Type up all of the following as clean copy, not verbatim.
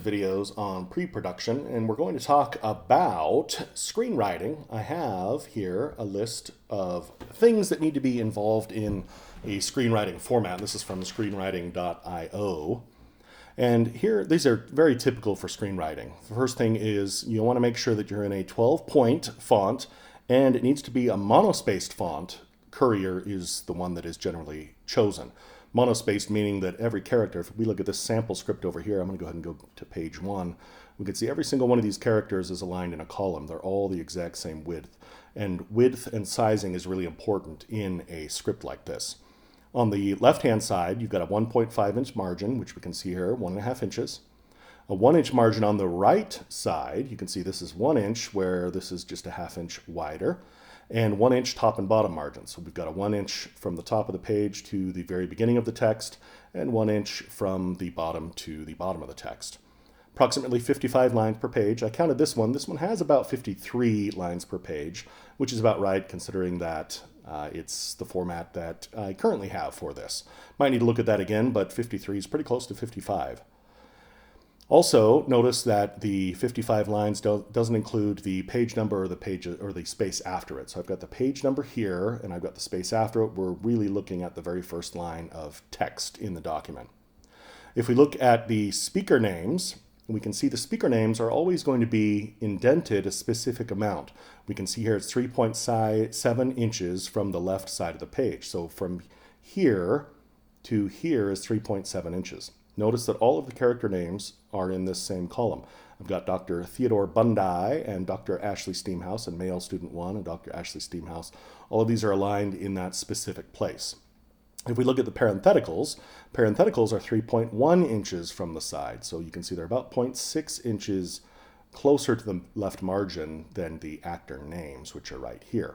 Videos on pre-production, and we're going to talk about screenwriting. I have here a list of things that need to be involved in a screenwriting format. This is from screenwriting.io. And here, these are very typical for screenwriting. The first thing is you want to make sure that you're in a 12-point font, and it needs to be a monospaced font. Courier is the one that is generally chosen. Monospaced meaning that every character, if we look at this sample script over here, I'm going to go ahead and go to page 1. We can see every single one of these characters is aligned in a column. They're all the exact same width. And width and sizing is really important in a script like this. On the left-hand side, you've got a 1.5 inch margin, which we can see here, 1.5 inches. A 1 inch margin on the right side. You can see this is 1 inch, where this is just a 1/2 inch wider. And 1 inch top and bottom margins. So we've got a 1 inch from the top of the page to the very beginning of the text, and 1 inch from the bottom to the bottom of the text. Approximately 55 lines per page. I counted this one. This one has about 53 lines per page, which is about right considering that it's the format that I currently have for this. Might need to look at that again, but 53 is pretty close to 55. Also, notice that the 55 lines doesn't include the page number or the page or the space after it. So I've got the page number here, and I've got the space after it. We're really looking at the very first line of text in the document. If we look at the speaker names, we can see the speaker names are always going to be indented a specific amount. We can see here it's 3.7 inches from the left side of the page. So from here to here is 3.7 inches. Notice that all of the character names are in this same column. I've got Dr. Theodore Bundy and Dr. Ashley Steamhouse and male student 1 and Dr. Ashley Steamhouse. All of these are aligned in that specific place. If we look at the parentheticals, parentheticals are 3.1 inches from the side. So you can see they're about 0.6 inches closer to the left margin than the actor names, which are right here.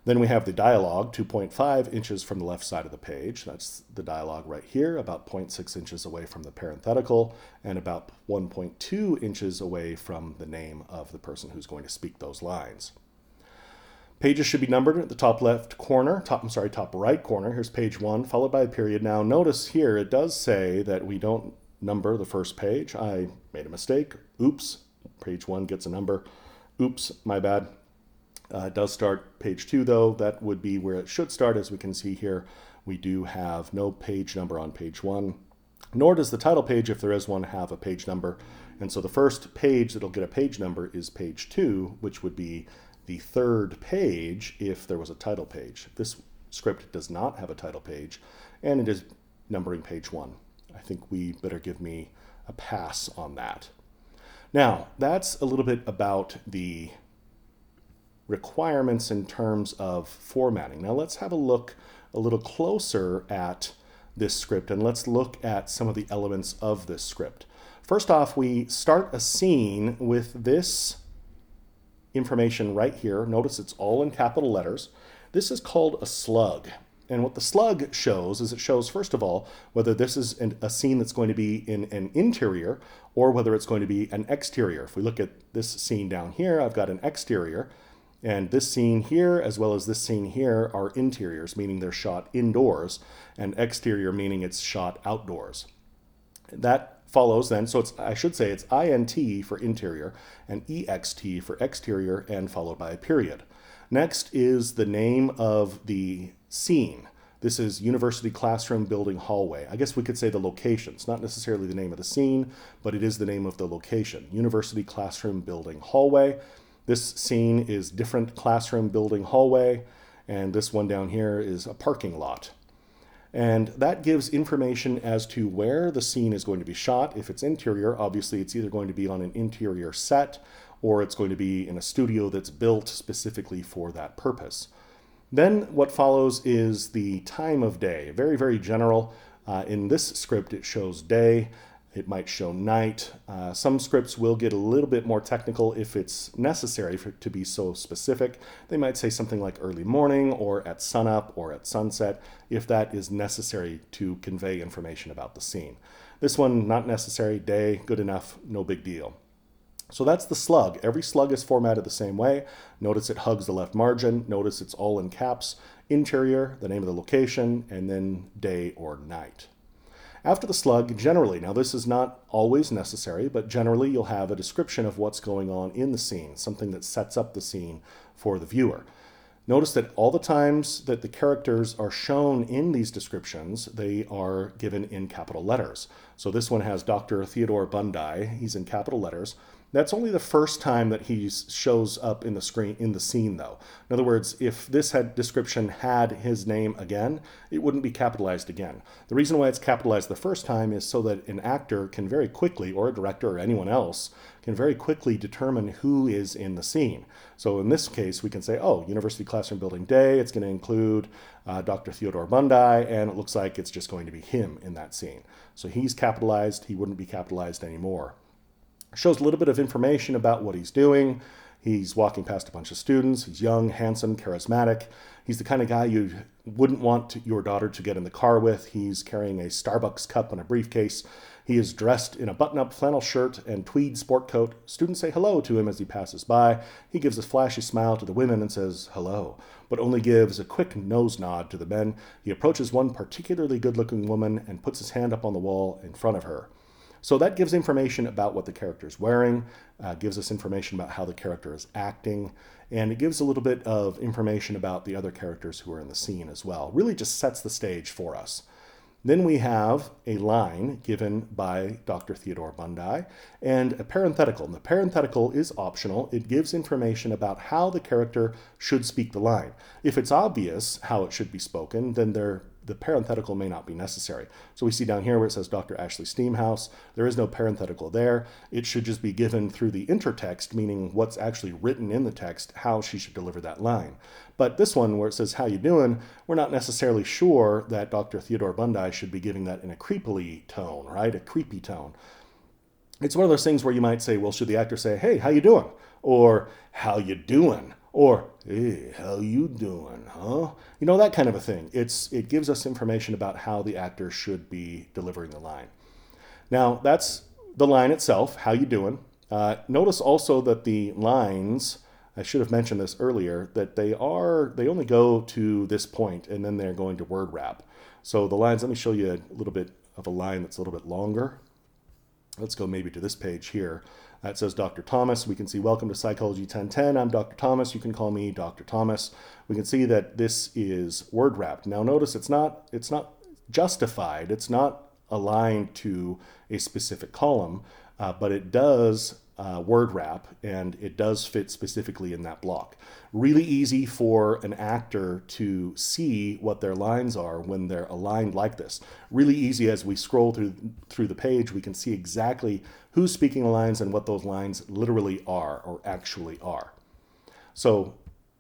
Then we have the dialogue, 2.5 inches from the left side of the page. That's the dialogue right here, about 0.6 inches away from the parenthetical, and about 1.2 inches away from the name of the person who's going to speak those lines. Pages should be numbered at the top left corner, top right corner. Here's page 1, followed by a period. Now notice here it does say that we don't number the first page. I made a mistake. Oops, page 1 gets a number. Oops, my bad. It does start page 2 though. That would be where it should start. As we can see here, we do have no page number on page 1, nor does the title page, if there is one, have a page number. And so the first page that'll get a page number is page 2, which would be the third page if there was a title page. This script does not have a title page, and it is numbering page 1. I think we better give me a pass on that. Now, that's a little bit about the requirements in terms of formatting. Now let's have a look a little closer at this script, and let's look at some of the elements of this script. First off, we start a scene with this information right here. Notice it's all in capital letters. This is called a slug. And what the slug shows is it shows, first of all, whether this is a scene that's going to be in an interior or whether it's going to be an exterior. If we look at this scene down here, I've got an exterior. And this scene here, as well as this scene here, are interiors, meaning they're shot indoors, and exterior, meaning it's shot outdoors. That follows then, so I should say it's INT for interior, and EXT for exterior, and followed by a period. Next is the name of the scene. This is University Classroom Building Hallway. I guess we could say the location. It's not necessarily the name of the scene, but it is the name of the location. University Classroom Building Hallway. This scene is different classroom building hallway, and this one down here is a parking lot. And that gives information as to where the scene is going to be shot. If it's interior, obviously it's either going to be on an interior set or it's going to be in a studio that's built specifically for that purpose. Then what follows is the time of day. Very, very general. In this script, it shows day. It might show night. Some scripts will get a little bit more technical if it's necessary for it to be so specific. They might say something like early morning or at sunup or at sunset if that is necessary to convey information about the scene. This one, not necessary. Day, good enough, no big deal. So that's the slug. Every slug is formatted the same way. Notice it hugs the left margin. Notice it's all in caps. Interior, the name of the location, and then day or night. After the slug, generally, now this is not always necessary, but generally you'll have a description of what's going on in the scene, something that sets up the scene for the viewer. Notice that all the times that the characters are shown in these descriptions, they are given in capital letters. So this one has Dr. Theodore Bundy. He's in capital letters. That's only the first time that he shows up in the scene, though. In other words, if this description had his name again, it wouldn't be capitalized again. The reason why it's capitalized the first time is so that an actor can very quickly, or a director or anyone else, can very quickly determine who is in the scene. So in this case, we can say, oh, University Classroom Building Day, it's going to include Dr. Theodore Bundy, and it looks like it's just going to be him in that scene. So he's capitalized, he wouldn't be capitalized anymore. Shows a little bit of information about what he's doing. He's walking past a bunch of students. He's young, handsome, charismatic. He's the kind of guy you wouldn't want your daughter to get in the car with. He's carrying a Starbucks cup and a briefcase. He is dressed in a button-up flannel shirt and tweed sport coat. Students say hello to him as he passes by. He gives a flashy smile to the women and says hello, but only gives a quick nose nod to the men. He approaches one particularly good-looking woman and puts his hand up on the wall in front of her. So that gives information about what the character is wearing, gives us information about how the character is acting, and it gives a little bit of information about the other characters who are in the scene as well. Really just sets the stage for us. Then we have a line given by Dr. Theodore Bundy and a parenthetical. And the parenthetical is optional. It gives information about how the character should speak the line. If it's obvious how it should be spoken, then the parenthetical may not be necessary. So we see down here where it says Dr. Ashley Steamhouse, there is no parenthetical there. It should just be given through the intertext, meaning what's actually written in the text, how she should deliver that line. But this one where it says, how you doing, we're not necessarily sure that Dr. Theodore Bundy should be giving that in a creepily tone, right? A creepy tone. It's one of those things where you might say, well, should the actor say, hey, how you doing? Or, how you doing? Or, hey, how you doing, huh? You know, that kind of a thing. It gives us information about how the actor should be delivering the line. Now, that's the line itself, how you doing. Notice also that the lines, I should have mentioned this earlier, that they only go to this point, and then they're going to word wrap. So the lines, let me show you a little bit of a line that's a little bit longer. Let's go maybe to this page here. That says Dr. Thomas. We can see, welcome to Psychology 1010. I'm Dr. Thomas. You can call me Dr. Thomas. We can see that this is word wrapped. Now notice it's not justified. It's not aligned to a specific column, but it does word wrap, and it does fit specifically in that block. Really easy for an actor to see what their lines are when they're aligned like this. Really easy as we scroll through the page, we can see exactly who's speaking the lines and what those lines literally are or actually are. So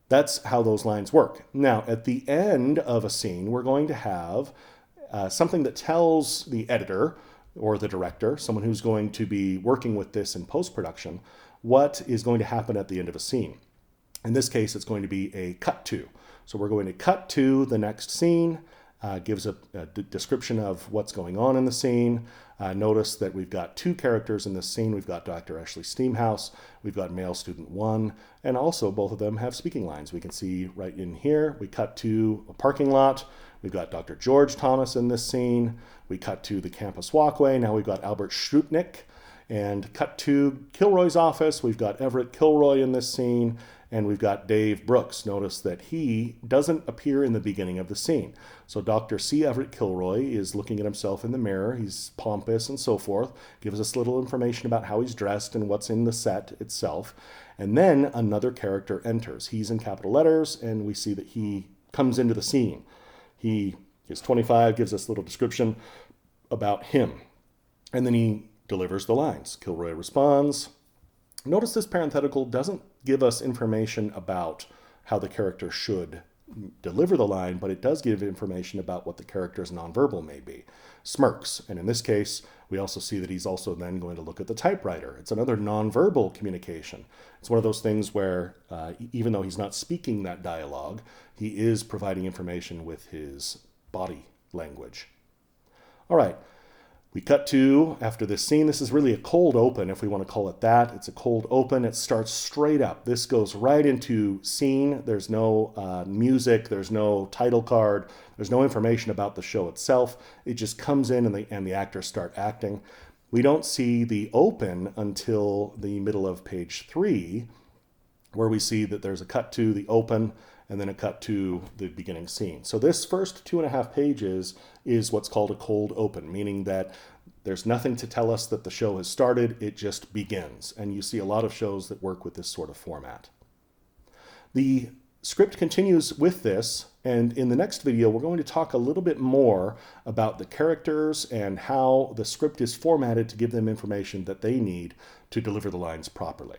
that's how those lines work. Now, at the end of a scene, we're going to have something that tells the editor or the director, someone who's going to be working with this in post-production, what is going to happen at the end of a scene. In this case, it's going to be a cut to. So we're going to cut to the next scene, gives a description of what's going on in the scene. Notice that we've got two characters in this scene. We've got Dr. Ashley Steamhouse, we've got male student 1, and also both of them have speaking lines. We can see right in here, we cut to a parking lot. We've got Dr. George Thomas in this scene. We cut to the campus walkway. Now we've got Albert Schrutnick. And cut to Kilroy's office. We've got Everett Kilroy in this scene. And we've got Dave Brooks. Notice that he doesn't appear in the beginning of the scene. So Dr. C. Everett Kilroy is looking at himself in the mirror. He's pompous and so forth. Gives us little information about how he's dressed and what's in the set itself. And then another character enters. He's in capital letters, and we see that he comes into the scene. He is 25, gives us a little description about him. And then he delivers the lines. Kilroy responds. Notice this parenthetical doesn't give us information about how the character should deliver the line, but it does give information about what the character's nonverbal may be. Smirks. And in this case, we also see that he's also then going to look at the typewriter. It's another nonverbal communication. It's one of those things where even though he's not speaking that dialogue, he is providing information with his body language. All right. We cut to, after this scene, this is really a cold open, if we want to call it that. It's a cold open. It starts straight up. This goes right into scene. There's no music. There's no title card. There's no information about the show itself. It just comes in and the actors start acting. We don't see the open until the middle of page 3, where we see that there's a cut to the open and then a cut to the beginning scene. So this first 2.5 pages is what's called a cold open, meaning that there's nothing to tell us that the show has started, it just begins. And you see a lot of shows that work with this sort of format. The script continues with this, and in the next video we're going to talk a little bit more about the characters and how the script is formatted to give them information that they need to deliver the lines properly.